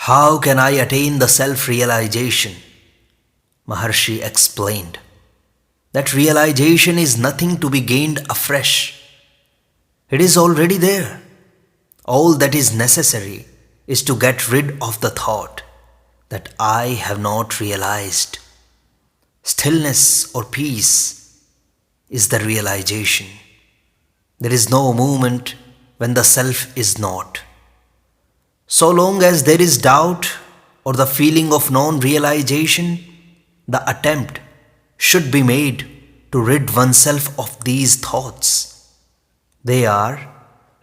How can I attain the self-realization? Maharshi explained that realization is nothing to be gained afresh. It is already there. All that is necessary is to get rid of the thought that I have not realized. Stillness or peace is the realization. There is no movement when the self is not. So long as there is doubt or the feeling of non-realization, the attempt should be made to rid oneself of these thoughts. They are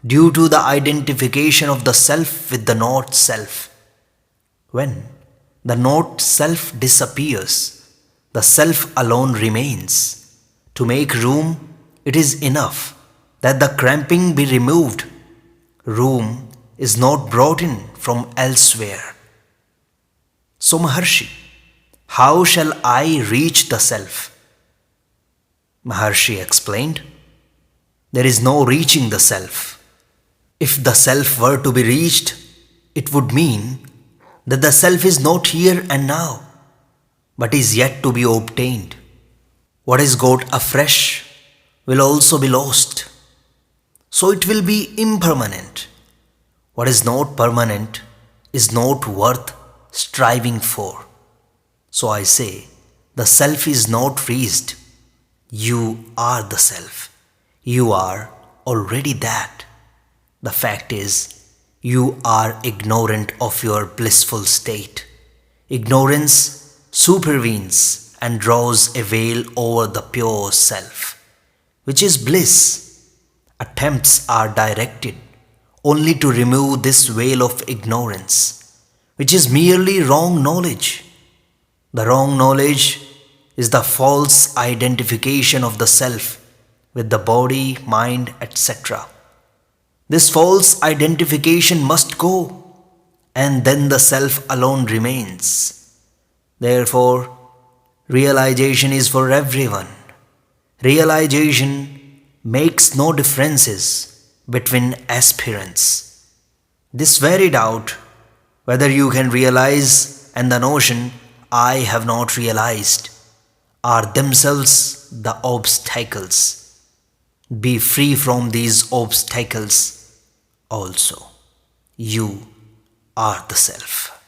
due to the identification of the self with the not self. When the not self disappears, the self alone remains. To make room, it is enough that the cramping be removed. Room is not brought in from elsewhere. So Maharshi, how shall I reach the self? Maharshi explained, there is no reaching the self. If the self were to be reached, it would mean that the self is not here and now, but is yet to be obtained. What is got afresh will also be lost. So it will be impermanent. What is not permanent is not worth striving for. So I say, the self is not reached. You are the self. You are already that. The fact is, you are ignorant of your blissful state. Ignorance supervenes and draws a veil over the pure self, which is bliss. Attempts are directed only to remove this veil of ignorance, which is merely wrong knowledge. The wrong knowledge is the false identification of the self with the body, mind, etc. This false identification must go, and then the self alone remains. Therefore, realization is for everyone. Realization makes no differences between aspirants. This very doubt, whether you can realize, and the notion, I have not realized, are themselves the obstacles. Be free from these obstacles also. You are the self.